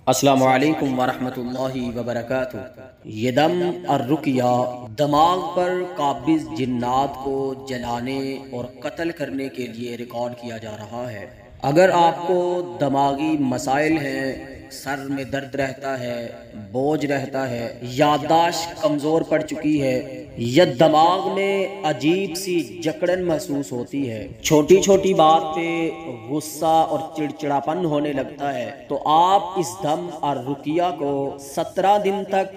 السلام علیکم ورحمۃ اللہ وبرکاتہ۔ یہ دم الرقیہ دماغ پر قابض جنات کو جلانے اور قتل کرنے کے لیے ریکارڈ کیا جا رہا ہے۔ اگر آپ کو دماغی مسائل ہیں، سر میں درد رہتا ہے، بوجھ رہتا ہے، یادداشت کمزور پڑ چکی ہے یا دماغ میں عجیب سی جکڑن محسوس ہوتی ہے، چھوٹی چھوٹی بات پہ غصہ اور چڑچڑاپن ہونے لگتا ہے، تو آپ اس دم الرقیہ کو 17 دن تک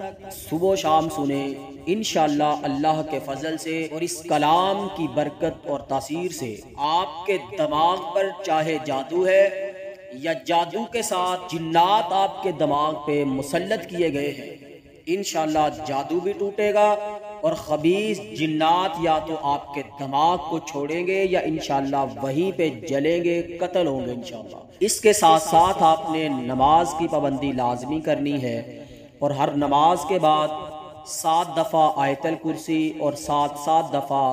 صبح و شام سنیں۔ انشاءاللہ اللہ کے فضل سے اور اس کلام کی برکت اور تاثیر سے آپ کے دماغ پر چاہے جادو ہے یا جادو کے ساتھ جنات آپ کے دماغ پہ مسلط کیے گئے ہیں، انشاءاللہ جادو بھی ٹوٹے گا اور خبیث جنات یا تو آپ کے دماغ کو چھوڑیں گے یا انشاءاللہ وہیں پہ جلیں گے، قتل ہوں گے انشاءاللہ۔ اس کے ساتھ ساتھ آپ نے نماز کی پابندی لازمی کرنی ہے اور ہر نماز کے بعد 7 دفعہ آیت الکرسی اور 7 دفعہ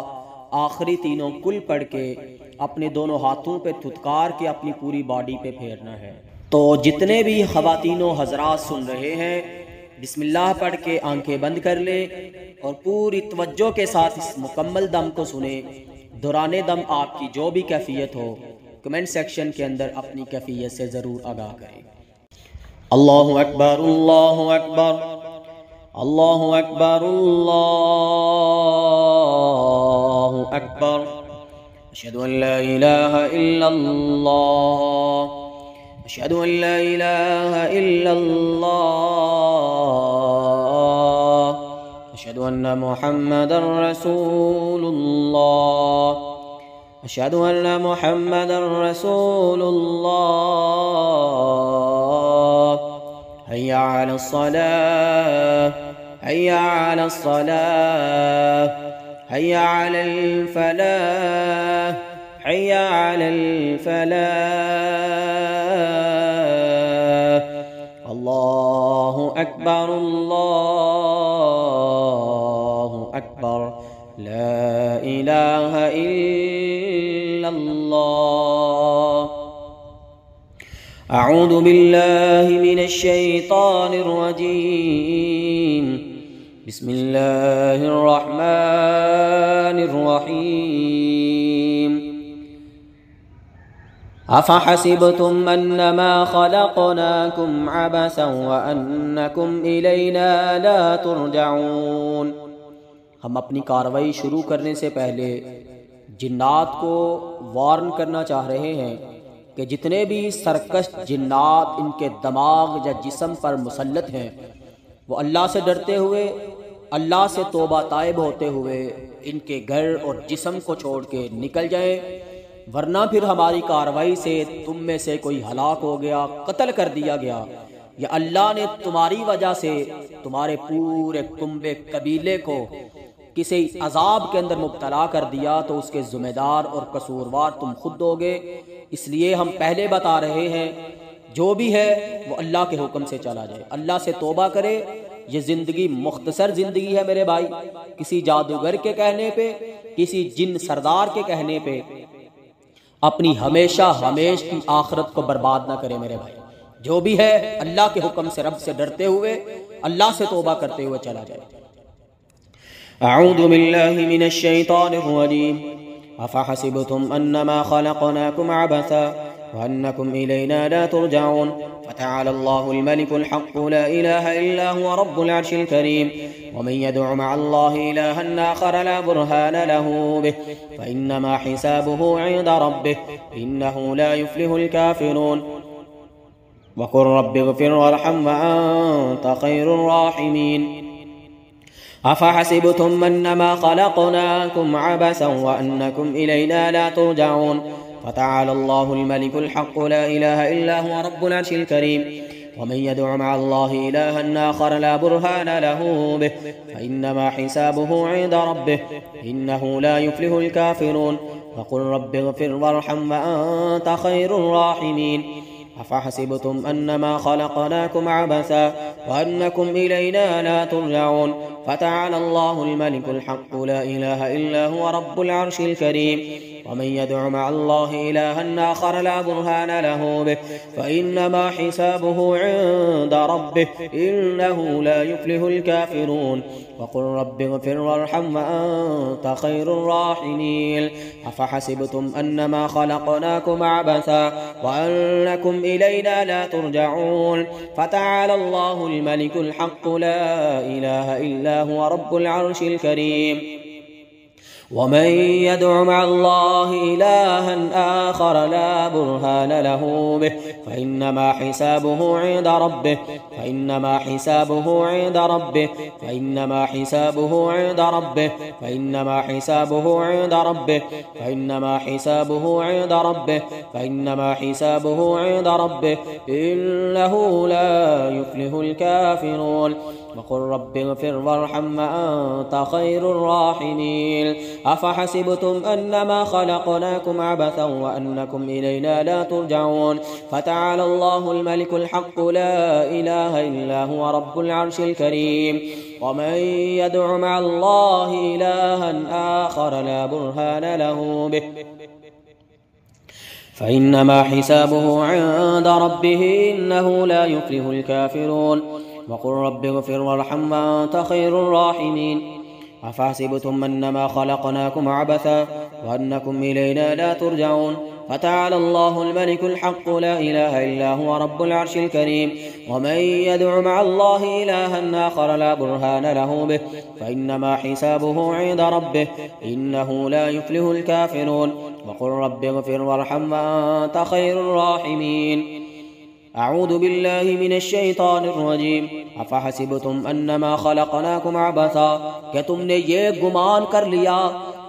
آخری تینوں کل پڑھ کے اپنے دونوں ہاتھوں پہ تھتکار کے اپنی پوری باڈی پہ پھیرنا ہے۔ تو جتنے بھی خواتین و حضرات سن رہے ہیں، بسم اللہ پڑھ کے آنکھیں بند کر لیں اور پوری توجہ کے ساتھ اس مکمل دم کو سنیں۔ دوران دم آپ کی جو بھی کیفیت ہو، کمنٹ سیکشن کے اندر اپنی کیفیت سے ضرور آگاہ کریں۔ اللہ اکبر، اللہ اکبر، اللہ اکبر، اللہ اکبر، اشہد ان لا الہ الا اللہ، اشہد ان لا الہ الا اللہ، اشہد ان محمد رسول اللہ، اشہد ان محمد رسول اللہ، حی علی الصلاة، حی علی الصلاة، حی علی الفلاح، حی علی الفلاح، اللہ اکبر، اللہ اکبر، لا الہ الا اللہ۔ اعوذ باللہ من الشیطان الرجیم، بسم اللہ الرحمن الرحیم۔ افحسبتم انما خلقناکم عبثا وانکم الینا لا ترجعون۔ ہم اپنی کارروائی شروع کرنے سے پہلے جنات کو وارن کرنا چاہ رہے ہیں کہ جتنے بھی سرکش جنات ان کے دماغ یا جسم پر مسلط ہیں، وہ اللہ سے ڈرتے ہوئے، اللہ سے توبہ طائب ہوتے ہوئے ان کے گھر اور جسم کو چھوڑ کے نکل جائیں، ورنہ پھر ہماری کارروائی سے تم میں سے کوئی ہلاک ہو گیا، قتل کر دیا گیا، یا اللہ نے تمہاری وجہ سے تمہارے پورے کنبے قبیلے کو کسی عذاب کے اندر مبتلا کر دیا، تو اس کے ذمہ دار اور قصوروار تم خود ہوگے۔ اس لیے ہم پہلے بتا رہے ہیں، جو بھی ہے وہ اللہ کے حکم سے چلا جائے، اللہ سے توبہ کرے۔ یہ زندگی مختصر زندگی ہے میرے بھائی، کسی جادوگر کے کہنے پہ، کسی جن سردار کے کہنے پہ اپنی ہمیشہ ہمیش کی آخرت کو برباد نہ کرے میرے بھائی۔ جو بھی ہے اللہ کے حکم سے، رب سے ڈرتے ہوئے، اللہ سے توبہ کرتے ہوئے چلا جائے۔ اعوذ باللہ من الشیطان الرجیم، افحسبتم انما خلقناکم عبثا وانکم الینا لا ترجعون، فتعالى الله الملك الحق لا اله الا هو رب العرش الكريم، ومن يدع مع الله الها آخر لا برهان له به فانما حسابه عند ربه انه لا يفلح الكافرون، وقل رب اغفر وارحم وانت خير الراحمين، افحسبتم انما خلقناكم عبثا وانكم الينا لا ترجعون، فتعالى الله الملك الحق لا اله الا هو رب العرش الكريم، ومن يدع مع الله الها آخر لا برهان له به فانما حسابه عند ربه انه لا يفلح الكافرون، وقل رب اغفر وارحم وانت خير الراحمين، افحسبتم انما خلقناكم عبثا وانكم الينا لا ترجعون، فتعالى الله الملك الحق لا اله الا هو رب العرش الكريم، ومن يدع مع الله إلها آخر لا برهان له به فإنما حسابه عند ربه إنه لا يفلح الكافرون وقل رب اغفر وارحم وأنت خير الراحمين أفحسبتم أنما خلقناكم عبثا وأنكم إلينا لا ترجعون فتعالى الله الملك الحق لا إله إلا هو رب العرش الكريم ومن يدع مع الله إلها آخر لا برهان له به فإنما حسابه عند ربه فإنما حسابه عند ربه فإنما حسابه عند ربه فإنما حسابه عند ربه فإنما حسابه عند ربه فإنما حسابه عند ربه إنه لا يفلح الكافرون وقل رب اغفر وارحم وأنت خير الراحمين أفحسبتم أنما خلقناكم عبثا وأنكم إلينا لا ترجعون فتعالى الله الملك الحق لا إله إلا هو رب العرش الكريم ومن يدع مع الله إلها آخر لا برهان له به فإنما حسابه عند ربه إنه لا يفلح الكافرون وقل رب اغفر وارحم وأنت خير الراحمين أفحسبتم أنما خلقناكم عبثا وأنكم إلينا لا ترجعون فتعالى الله الملك الحق لا إله إلا هو رب العرش الكريم ومن يدع مع الله إلها آخر لا برهان له به فإنما حسابه عند ربه إنه لا يفلح الكافرون وقل رب اغفر وارحم وأنت خير الراحمين أعوذ بالله من الشیطان الرجیم افحسبتم انما خلقناکم عبثا کہ تم نے یہ گمان کر لیا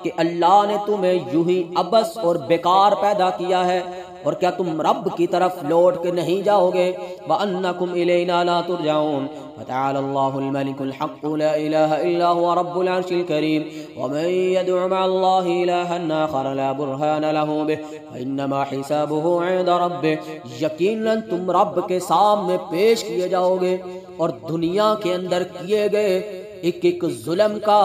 کہ اللہ نے تمہیں یوں ہی عبث اور بیکار پیدا کیا ہے اور کیا تم رب کی طرف لوٹ کے نہیں جاؤ گے وَأَنَّكُمْ إِلَيْنَا لَا تُرْجَعُونَ فتعالى الله الملك الحق لا إله إلا هو رب العرش الكريم ومن يدع مع الله إلها آخر لا برهان له به فإنما حسابه عند ربه یقیناً تم رب کے سامنے پیش کیے جاؤ گے اور دنیا کے اندر کیے گئے ایک ایک ظلم کا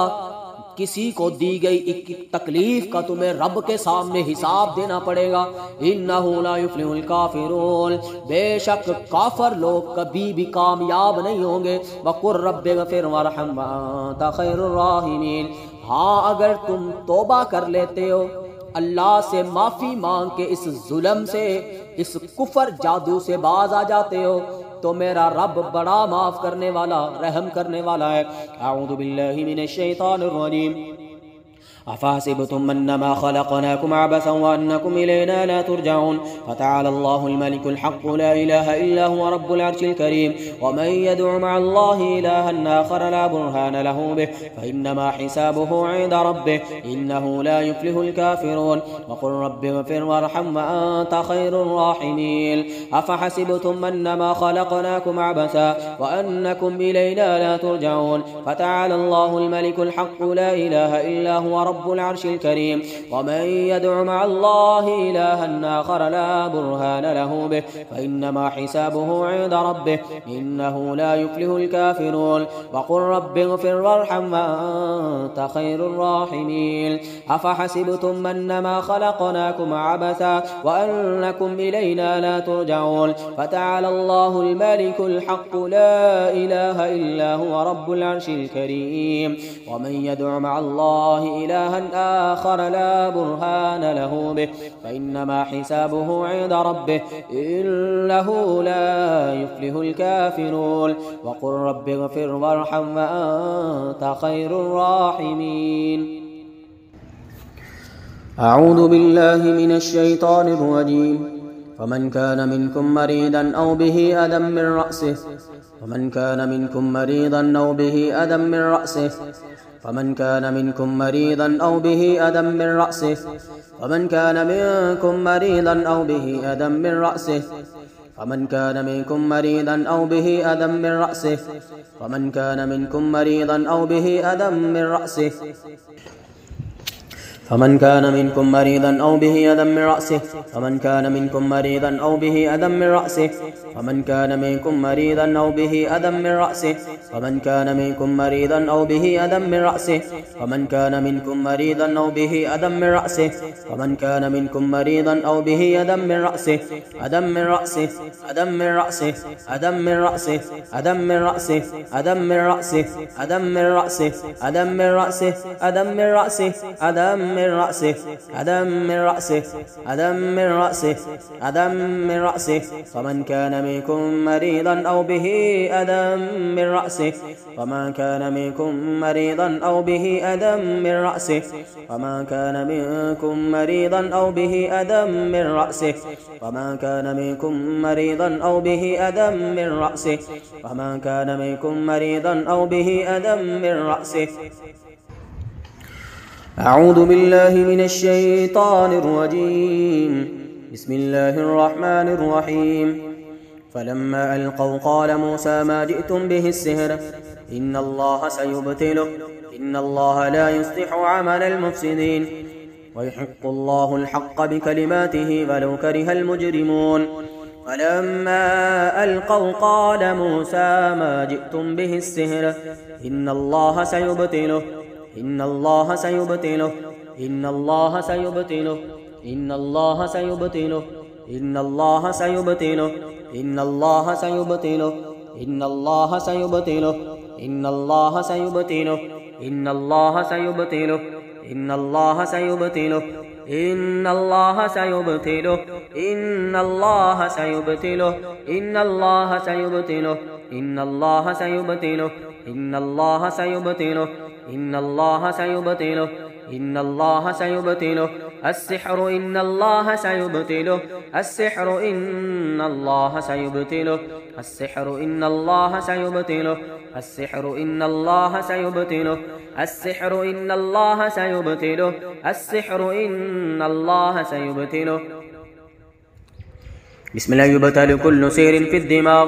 کسی کو دی گئی ایک ایک تکلیف کا تمہیں رب کے سامنے حساب دینا پڑے گا انہو لا یفلح الکافرون بے شک کافر لوگ کبھی بھی کامیاب نہیں ہوں گے وقل رب اغفر وارحم وانت خیر الراحمین ہاں اگر تم توبہ کر لیتے ہو اللہ سے معافی مانگ کے اس ظلم سے اس کفر جادو سے باز آ جاتے ہو تو میرا رب بڑا معاف کرنے والا رحم کرنے والا ہے اعوذ باللہ من الشیطان الرجیم أفحسبتم أنما خلقناكم عبثا وأنكم إلينا لا ترجعون فتعالى الله الملك الحق لا إله إلا هو رب العرش الكريم ومن يدع مع الله إلها آخر لا برهان له به فإنما حسابه عند ربه إنه لا يفلح الكافرون وقل رب اغفر وارحم وأنت خير الراحمين أفحسبتم أنما خلقناكم عبثا وأنكم إلينا لا ترجعون فتعالى الله الملك الحق لا إله إلا هو رب العرش الكريم ومن يدع مع الله إلها آخر لا برهان له به فإنما حسابه عند ربه إنه لا يفلح الكافرون وقل رب اغفر وارحم وأنت خير الراحمين أفحسبتم أنما خلقناكم عبثا وأنكم إلينا لا ترجعون فتعالى الله الملك الحق لا إله إلا هو رب العرش الكريم ومن يدع مع الله إلها آخر لا برهان له به فإنما حسابه عند ربه إنه لا يفلح الكافرون وقل رب اغفر وارحم وأنت خير الراحمين أعوذ بالله من الشيطان الرجيم فمن كان منكم مريضا أو به أذى من رأسه فمن كان منكم مريضا أو به أذى من رأسه فمن كان منكم مريضا أو به أذى من رأسه فمن كان منكم مريضا أو به أذى من رأسه فمن كان منكم مريضا أو به أذى من رأسه فمن كان منكم مريضا أو به أذى من رأسه فمن كان منكم مريضا أو به أذى من رأسه فمن كان منكم مريضا أو به أذى من رأسه فمن كان منكم مريضا أو به أذى من رأسه فمن كان منكم مريضا أو به أذى من رأسه فمن كان منكم مريضا أو به أذى من رأسه فمن كان منكم مريضا أو به أذى من رأسه أذى من رأسه أذى من رأسه أذى من رأسه أذى من رأسه أذى من رأسه أذى من رأسه أذى من رأسه أذى من رأسه أذى من رأسه أذى من رأسه أذى من رأسه أذى من رأسه فمن كان منكم مريضا أو به أذى من رأسه فمن كان منكم مريضا أو به أذى من رأسه فمن كان منكم مريضا أو به أذى من رأسه فمن كان منكم مريضا أو به أذى من رأسه فمن كان منكم مريضا أو به أذى من رأسه. أعوذ بالله من الشيطان الرجيم. بسم الله الرحمن الرحيم. فلما ألقوا قال موسى ما جئتم به السحر إن الله سيبطله إن الله لا يصلح عمل المفسدين ويحق الله الحق بكلماته ولو كره المجرمون. فلما ألقوا قال موسى ما جئتم به السحر إن الله سيبطله إن الله سيبطله إن الله سيبطله إن الله سيبطله إن الله سيبطله إن الله سيبطله إن الله سيبطله إن الله سيبطله إن الله سيبطله إن الله سيبطله إن الله سيبطله إن الله سيبطله إن الله سيبطله إن الله سيبطله إن الله سيبطله إن الله سيبطله إن الله سيبطله السحر إن الله سيبطله السحر إن الله سيبطله السحر إن الله سيبطله السحر إن الله سيبطله السحر إن الله سيبطله السحر إن الله سيبطله. بسم الله يبطل كل سحر في الدماغ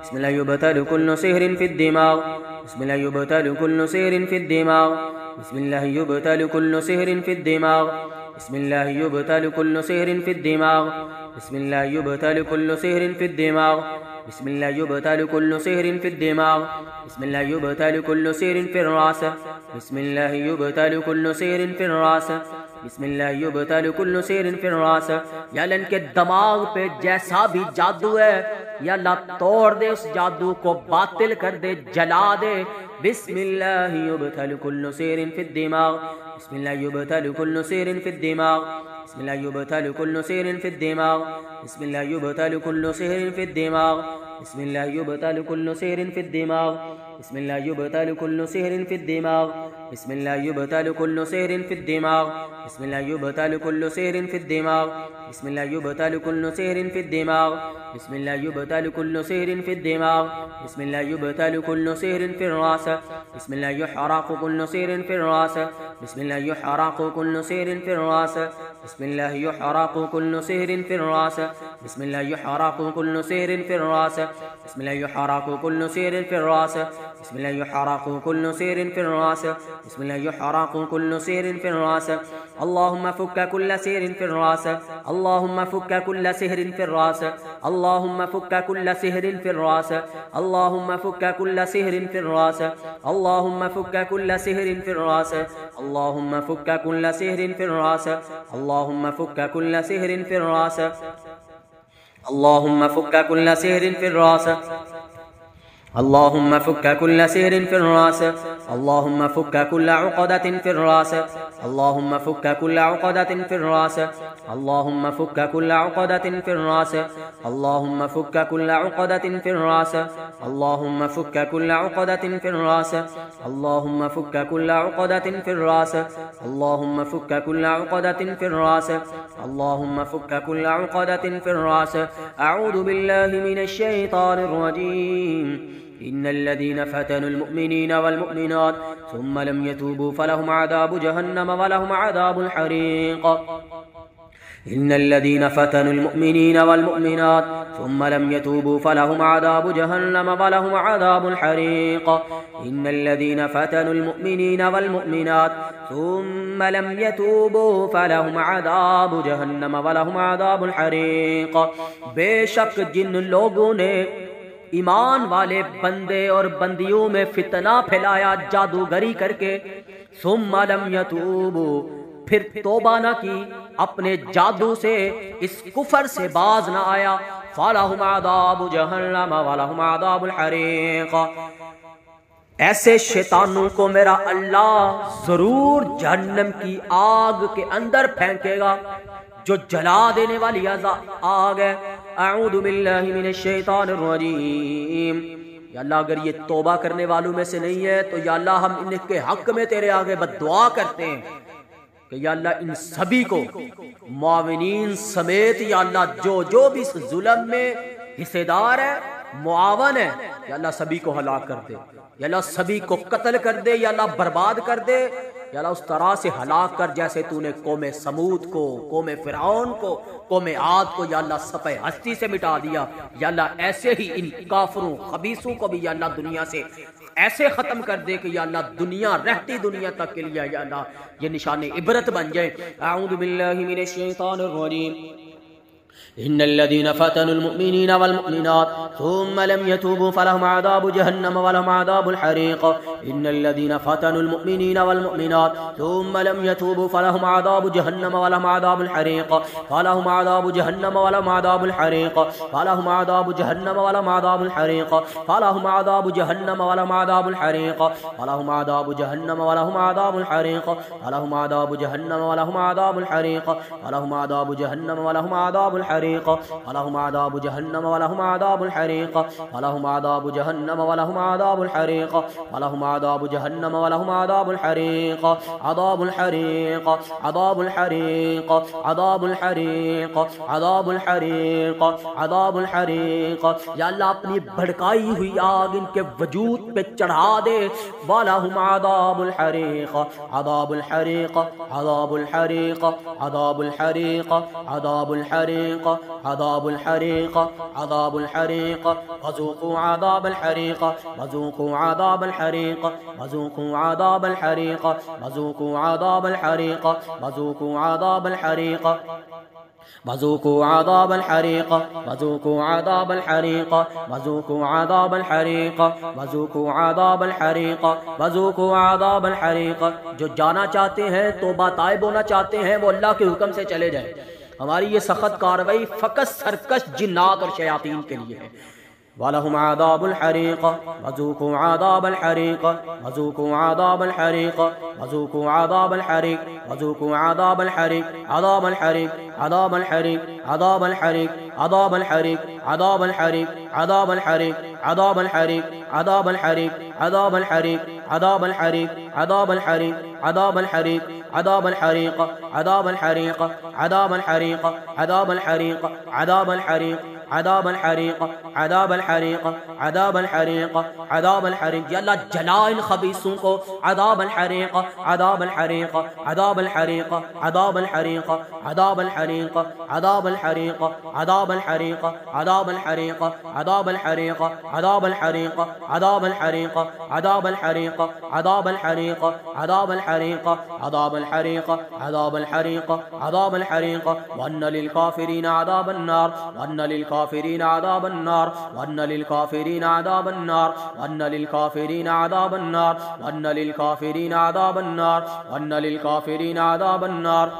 بسم الله يبطل كل سحر في الدماغ بسم الله يبطل كل سحر في الدماغ بسم الله يبطل كل سحر في الدماغ بسم الله يبطل كل سحر في الدماغ بسم الله يبطل كل سحر في الدماغ بسم الله يبطل كل سحر في الدماغ بسم الله يبطل كل سحر في الراس بسم الله يبطل كل سحر في الراس بسم الله يبطل كل سحر في الراस। या अल्लाह इनके दिमाग पे जैसा भी जादू है या अल्लाह तोड़ दे उस जादू को, बातिल कर दे, जला दे। बिस्मिल्लाह युबतल कुल्लु सिहरिन फिद दिमाग बिस्मिल्लाह युबतल कुल्लु सिहरिन फिद दिमाग बिस्मिल्लाह युबतल कुल्लु सिहरिन फिद दिमाग बिस्मिल्लाह युबतल कुल्लु सिहरिन फिद दिमाग बिस्मिल्लाह युबतल कुल्लु सिहरिन फिद दिमाग बिस्मिल्लाह युबतल कुल्लु सिहरिन फिद दिमाग बिस्मिल्लाह युबतल कुल्लु सिहरिन फिद दिमाग बिस्मिल्लाह युबतल कुल्लु सिहरिन फिद दिमाग बिस्मिल्लाह युबतल कुल्लु सिहरिन फिद दिमाग बिस्मिल्लाह युबतल कुल्लु सिहरिन फिद दिमाग बिस्मिल्लाह युबतल कुल्लु सिहरिन फिर रास बिस्मिल्लाह युहरक़ु कुल्लु सिहरिन फिर रास बिस्मिल्लाह युहरक़ु कुल्लु सिहरिन फिर रास बिस्मिल्लाह युहरक़ु कुल्लु सिहरिन फिर रास बिस्मिल्लाह युहरक़ु कुल्लु सिहरिन फिर रास बिस्मिल्लाह युहरक़ु कुल्लु सिहरिन फिर रास बिस्मिल्लाह युहरक़ु कुल्लु सिहरिन फिर रास बिस्मिल्लाह युहरक़ु कुल्लु सिहरिन फिर रास। अल्लाहुम्मा फुक्क कुल्ल सिहरिन फिर रास अल्लाहुम्मा फुक्क कुल्ल सिहरिन फिर रास अल्लाहुम्मा फुक्क कुल्ल सिहरिन फिर रास अल्लाहुम्मा फुक्क कुल्ल सिहरिन फिर रास अल्लाहुम्मा फुक्क कुल्ल सिहरिन फिर रास अल्लाहुम्मा फुक्क कुल्ल सिहरिन फिर रास अल्लाहुम्मा फुक्क कुल्ल सिहरिन फिर रास अल्लाहुम्मा फुक्क कुल्ल सिहरिन फिर रास اللهم فك كل سحر في الراس اللهم فك كل عقدة في الراس اللهم فك كل عقدة في الراس اللهم فك كل عقدة في الراس اللهم فك كل عقدة في الراس اللهم فك كل عقدة في الراس اللهم فك كل عقدة في الراس اللهم فك كل عقدة في الراس اللهم فك كل عقدة في الراس. أعوذ بالله من الشيطان الرجيم. إن الذين فتنوا المؤمنين والمؤمنات ثم لم يتوبوا فلهم عذاب جهنم ولهم عذاب الحريق. إن الذين فتنوا المؤمنين والمؤمنات ثم لم يتوبوا فلهم عذاب جهنم ولهم عذاب الحريق إن الذين فتنوا المؤمنين والمؤمنات ثم لم يتوبوا فلهم عذاب جهنم ولهم عذاب الحريق بے شک جن لوگوں نے ایمان والے بندے اور بندیوں میں فتنہ پھیلایا جادوگری کر کے، ثم لم یتوبوا پھر توبہ نہ کی، اپنے جادو سے اس کفر سے باز نہ آیا، فَلَهُمْ عَذَابُ جَهَنَّمَ وَلَهُمْ عَذَابُ الْحَرِيقِ ایسے شیطانوں کو میرا اللہ ضرور جہنم کی آگ کے اندر پھینکے گا جو جلا دینے والی آگ ہے۔ اعوذ باللہ من الشیطان الرجیم۔ یا اللہ اگر یہ توبہ کرنے والوں میں سے نہیں ہے تو یا اللہ ہم ان کے حق میں تیرے آگے بددعا کرتے ہیں کہ یا اللہ ان سبھی کو معاونین سمیت یا اللہ جو بھی اس ظلم میں حصے دار ہے، معاون ہے، یا اللہ سبھی کو ہلاک کر دے، یا اللہ سبھی کو قتل کر دے، یا اللہ برباد کر دے، یا اللہ اس طرح سے ہلاک کر جیسے تو نے قوم سمود کو، قوم فرعون کو، قوم عاد کو یا اللہ صفحہ ہستی سے مٹا دیا۔ یا اللہ ایسے ہی ان کافروں خبیثوں کو بھی یا اللہ دنیا سے ایسے ختم کر دے کہ یا اللہ دنیا رہتی دنیا تک کے لیے یا اللہ یہ نشان عبرت بن جائے۔ اعوذ باللہ من الشیطان الرجیم۔ إن الذين فتنوا المؤمنين والمؤمنات ثم لم يتوبوا فلهم عذاب جهنم ولهم عذاب الحريق إن الذين فتنوا المؤمنين والمؤمنات ثم لم يتوبوا فلهم عذاب جهنم ولهم عذاب الحريق فلهم عذاب جهنم ولهم عذاب الحريق فلهم عذاب جهنم ولهم عذاب الحريق فلهم عذاب جهنم ولهم عذاب الحريق فلهم عذاب جهنم ولهم عذاب الحريق فلهم عذاب جهنم ولهم عذاب الحريق فلهم عذاب جهنم ولهم عذاب الحريق ولهم عذاب جهنم ولهم عذاب الحريق ولهم عذاب جهنم ولهم عذاب الحريق ولهم عذاب جهنم ولهم عذاب الحريق عذاب الحريق عذاب الحريق عذاب الحريق عذاب الحريق عذاب الحريق یا اللہ اپنی بھڑکائی ہوئی آگ ان کے وجود پہ چڑھا دے۔ ولهم عذاب الحريق عذاب الحريق عذاب الحريق عذاب الحريق عذاب الحريق عذاب الحريق عذاب الحريق وذوقوا عذاب الحريق وذوقوا عذاب الحريق وذوقوا عذاب الحريق وذوقوا عذاب الحريق وذوقوا عذاب الحريق وذوقوا عذاب الحريق وذوقوا عذاب الحريق وذوقوا عذاب الحريق وذوقوا عذاب الحريق وذوقوا عذاب الحريق جو جانا چاہتے ہیں توبہ طائب ہونا چاہتے ہیں وہ اللہ کے حکم سے چلے جائیں۔ ہماری یہ سخت کاروائی فقط سرکش جنات اور شیاطین کے لیے ہے۔ وَلَهُمْ عَذَابُ الْحَرِيقِ وَذُوقُوا عَذَابَ الْحَرِيقِ وَذُوقُوا عَذَابَ الْحَرِيقِ وَذُوقُوا عَذَابَ الْحَرِيقِ وَذُوقُوا عَذَابَ الْحَرِيقِ عَذَابَ الْحَرِيقِ عَذَابَ الْحَرِيقِ عَذَابَ الْحَرِيقِ عَذَابَ الْحَرِيقِ عَذَابَ الْحَرِيقِ عَذَابَ الْحَرِيقِ عَذَابَ الْحَرِيقِ عَذَابَ الْحَرِيقِ عَذَابَ الْحَرِيقِ عَذَابَ الْحَرِيقِ عَذَابَ الْحَرِيقِ عَذَابَ الْحَرِيقِ عذاب الحريق عذاب الحريق عذاب الحريق عذاب الحريق عذاب الحريق عذاب الحريق عذاب الحريق عذاب الحريق عذاب الحريق یا اللہ جلا ان خبیثوں کو۔ عذاب الحريق عذاب الحريق عذاب الحريق عذاب الحريق عذاب الحريق عذاب الحريق عذاب الحريق عذاب الحريق عذاب الحريق عذاب الحريق عذاب الحريق عذاب الحريق عذاب الحريق عذاب الحريق عذاب الحريق عذاب الحريق عذاب الحريق وأن للكافرين عذاب النار وأن للكافرين عذاب النار وأن للكافرين عذاب النار وأن للكافرين عذاب النار وأن للكافرين عذاب النار وأن للكافرين عذاب النار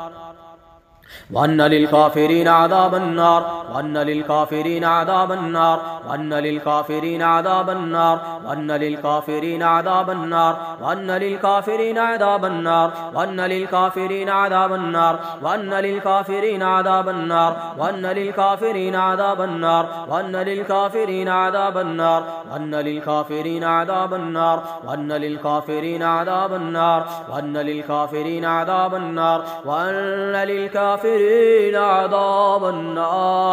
وأن للكافرين عذاب النار وأن للكافرين عذاب النار وأن للكافرين عذاب النار وأن للكافرين عذاب النار وأن للكافرين عذاب النار وأن للكافرين عذاب النار وأن للكافرين عذاب النار وأن للكافرين عذاب النار وأن للكافرين عذاب النار وأن للكافرين عذاب النار وأن للكافرين عذاب النار وأن للكافرين عذاب النار وأن للكافرين عذاب النار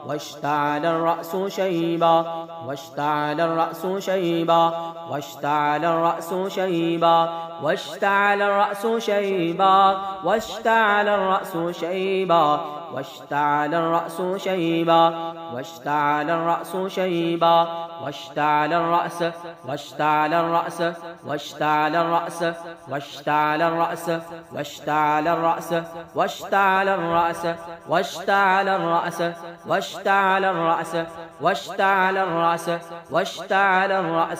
واشتعل الرأس شيبا واشتعل الرأس شيبا واشتعل الرأس شيبا واشتعل الرأس شيبا واشتعل الرأس شيبا واشتعل الرأس شيبا واشتعل الرأس شيبا واشتعل الرأس واشتعل الرأس واشتعل الرأس واشتعل الرأس واشتعل الرأس واشتعل الرأس واشتعل الرأس واشتعل الرأس واشتعل الرأس واشتعل الرأس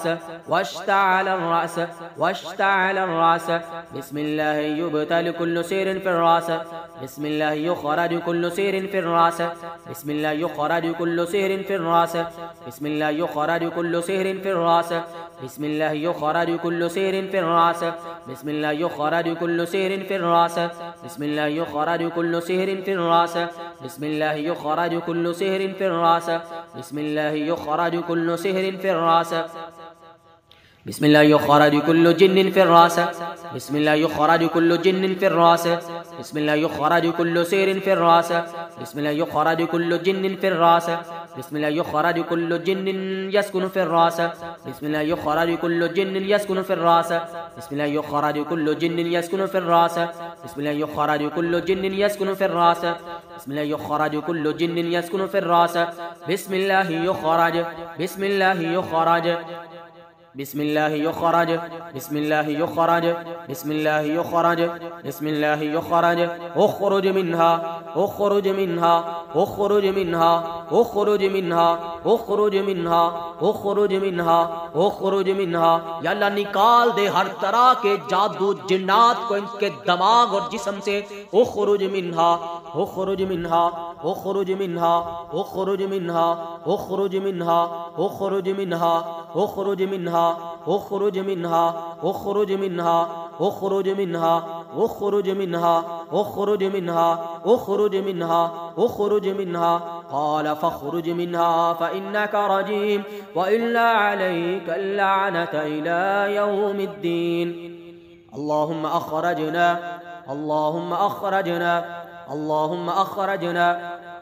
واشتعل الرأس واشتعل الرأس. بسم الله يبتل كل سير في الرأس. بسم الله يخرج كل سير في الرأس. بسم الله يخرج كل سير في الرأس. بسم الله يخرج كل سير في الرأس. بسم الله يخرج كل سير في الرأس. بسم الله يخرج كل سير في الرأس. بسم الله يخرج كل سير في الرأس. بسم الله يخرج كل سير في الرأس. بسم الله يخرج كل سير في الرأس. بسم الله يخرج كل جن في الرأس. بسم الله يخرج كل جن في الرأس. بسم الله يخرج كل سير في الرأس. بسم الله يخرج كل جن في الرأس. بسم الله يخرج كل جن يسكن في الرأس. بسم الله يخرج كل جن يسكن في الرأس. بسم الله يخرج كل جن يسكن في الرأس. بسم الله يخرج كل جن يسكن في الرأس. بسم الله يخرج كل جن يسكن في الرأس. بسم الله يخرج. بسم الله يخرج. بسم الله يخرج. بسم الله يخرج. بسم الله يخرج. بسم الله يخرج. اخرج منها اخرج منها اخرج منها اخرج منها اخرج منها اخرج منها اخرج منها. या अल्लाह निकाल दे हर तरह के जादू जिन्नात को इनके दिमाग और जिस्म से. उखरुज मिन्हा उखरुज मिन्हा उखरुज मिन्हा उखरुज मिन्हा उखरुज मिन्हा उखरुज मिन्हा उखरुज मिन्हा उखरुज मिन्हा उखरुज मिन्हा उखरुज मिन्हा उखरुज मिन्हा उखरुज मिन्हा उखरुज मिन्हा उखरुज मिन्हा. قال فاخرج منها فإنك رجيم وإلا عليك اللعنة إلى يوم الدين. اللهم أخرجنا اللهم أخرجنا اللهم أخرجنا.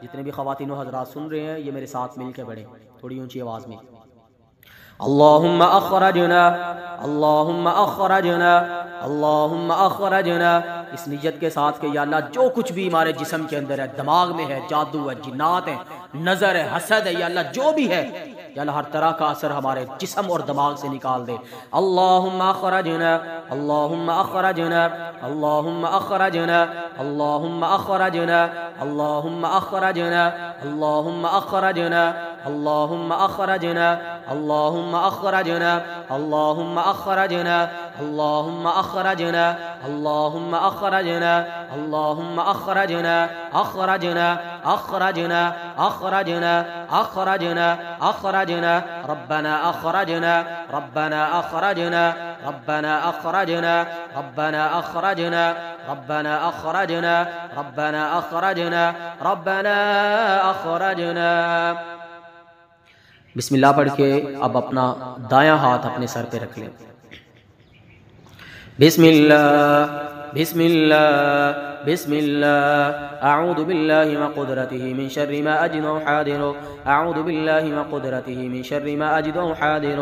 जितने भी ख़वातीन व हज़रात सुन रहे हैं ये मेरे साथ मिलकर पढ़ें थोड़ी ऊंची आवाज़ में. اللهم أخرجنا اللهم أخرجنا اللهم अखरजना. इस नियत के साथ कि या अल्लाह जो कुछ भी हमारे जिस्म के अंदर है, दिमाग में है, जादू है, जिन्नात है, नज़र है, हसद है, या अल्लाह जो भी है, या अल्लाह हर तरह का असर हमारे जिस्म और दिमाग से निकाल दे. अल्लाहुम्मा अखरजना अल्लाहुम्मा अखरजना अल्लाहुम्मा अखरजना अल्लाहुम्मा अखरजना अल्लाहुम्मा अखरजना अल्लाहुम्मा अखरजना अल्लाहुम्मा अखरजना अल्लाहुम्मा अखरजना अल्लाहुम्मा अखरजना अल्लाहुम्मा अखरजना अल्लाहुम्मा अखरजना अल्लाहुम्मा अखरजना अखरजना अखरजना अखरजना अखरजना अखरजना. रब्बना अखरजना रब्बना अखरजना रब्बना अखरजना रब्बना अखरजना रब्बना अखरजना रब्बना अखरजना रब्बना अखरजना. बिस्मिल्लाह पढ़ के अब अपना दायां हाथ अपने सर पे रख लें. बिस्मिल्लाह बिस्मिल्लाह बिस्मिल्लाह. अऊज़ु बिल्लाहि व क़ुदरतिही मिन शर्रि मा अजिदु हादिर. अऊज़ु बिल्लाहि व क़ुदरतिही मिन शर्रि मा अजिदु हादिर.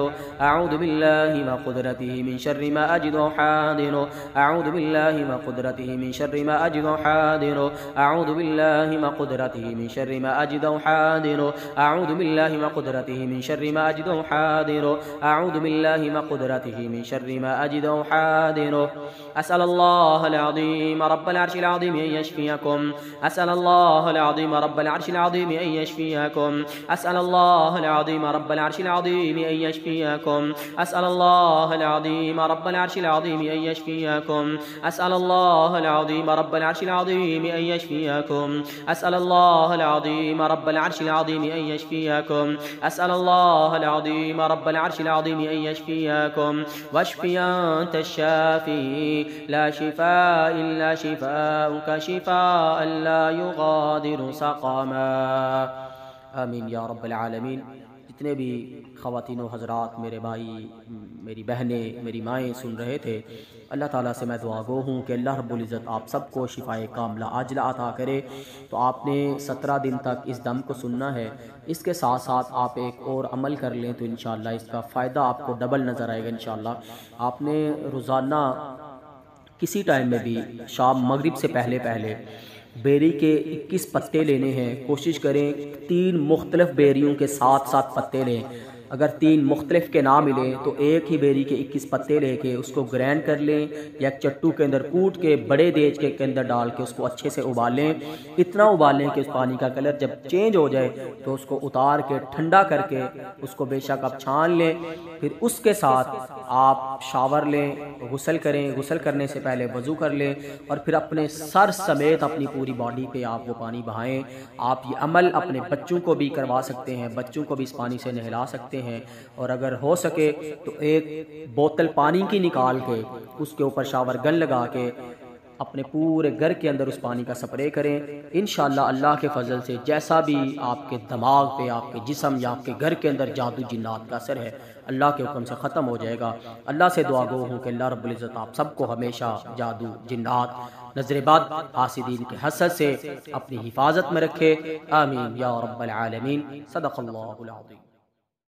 अऊज़ु बिल्लाहि व क़ुदरतिही मिन शर्रि मा अजिदु हादिर. अऊज़ु बिल्लाहि व क़ुदरतिही मिन शर्रि मा अजिदु हादिर. अऊज़ु बिल्लाहि व क़ुदरतिही मिन शर्रि मा अजिदु हादिर. अऊज़ु बिल्लाहि व क़ुदरतिही मिन शर्रि मा अजिदु हादिर. अऊज़ु बिल्लाहि व क़ुदरतिही मिन शर्रि मा अजिदु हादिर. अस्सलल्लाहुल अज़ीम रब्बल अर्शिल अज़ीम अन यशफियकुम. अस्सलल्लाहुल अज़ीम रब्बल अर्शिल अज़ीम अन यशफियकुम. अस्सलल्लाहुल अज़ीम रब्बल अर्शिल अज़ीम अन यशफियकुम. अस्सलल्लाहुल अज़ीम रब्बल अर्शिल अज़ीम अन यशफियकुम. अस्सलल्लाहुल अज़ीम रब्बल अर्शिल अज़ीम अन यशफियकुम. अस्सलल्लाहुल अज़ीम रब्बल अर्शिल अज़ीम अन यशफियकुम. अस्सलल्लाहुल अज़ीम रब्बल अर्शिल अज़ीम अन यशफियकुम. वशफि अंत शाफी ला शिफा इल्ला शिफाउका शिफाअन ला युगादिरु सक़मा. आमीन या रब्बल आलमीन. जितने भी خواتین و حضرات، میرے بھائی، میری بہنیں، میری مائیں سن رہے تھے، اللہ تعالیٰ سے میں دعا گو ہوں کہ اللہ رب العزت آپ سب کو شفائے کاملہ عاجلہ عطا کرے۔ تو آپ نے 17 دن تک اس دم کو سننا ہے، اس کے ساتھ ساتھ آپ ایک اور عمل کر لیں تو انشاءاللہ اس کا فائدہ آپ کو ڈبل نظر آئے گا انشاءاللہ۔ آپ نے روزانہ کسی ٹائم میں بھی شام مغرب سے پہلے بیری کے 21 پتے لینے ہیں۔ کوشش کریں 3 مختلف بیریوں کے ساتھ پتے لیں۔ اگر 3 مختلف کے نہ ملیں تو ایک ہی بیری کے 21 پتے لے کے اس کو گرینڈ کر لیں یا ایک چٹو کے اندر کوٹ کے بڑے دیج کے اندر ڈال کے اس کو اچھے سے ابالیں، اتنا ابالیں کہ اس پانی کا کلر جب چینج ہو جائے تو اس کو اتار کے ٹھنڈا کر کے اس کو بے شک آپ چھان لیں۔ پھر اس کے ساتھ آپ شاور لیں، غسل کریں، غسل کرنے سے پہلے وضو کر لیں اور پھر اپنے سر سمیت اپنی پوری باڈی پہ آپ وہ پانی بہائیں۔ آپ یہ عمل اپنے بچوں کو بھی کروا سکتے ہیں، بچوں کو بھی اس پانی سے نہلا سکتے ہیں، اور اگر ہو سکے تو ایک بوتل پانی کی نکال کے اس کے اوپر شاور گن لگا کے اپنے پورے گھر کے اندر اس پانی کا سپرے کریں۔ انشاءاللہ اللہ کے فضل سے جیسا بھی آپ کے دماغ پہ، آپ کے جسم یا آپ کے گھر کے اندر جادو جنات کا اثر ہے، اللہ کے حکم سے ختم ہو جائے گا۔ اللہ سے دعا گو ہوں کہ اللہ رب العزت آپ سب کو ہمیشہ جادو جنات، نظر بد، حاسدین کے حسد سے اپنی حفاظت میں رکھے، آمین یا رب العالمین۔ صدق اللہ العظیم۔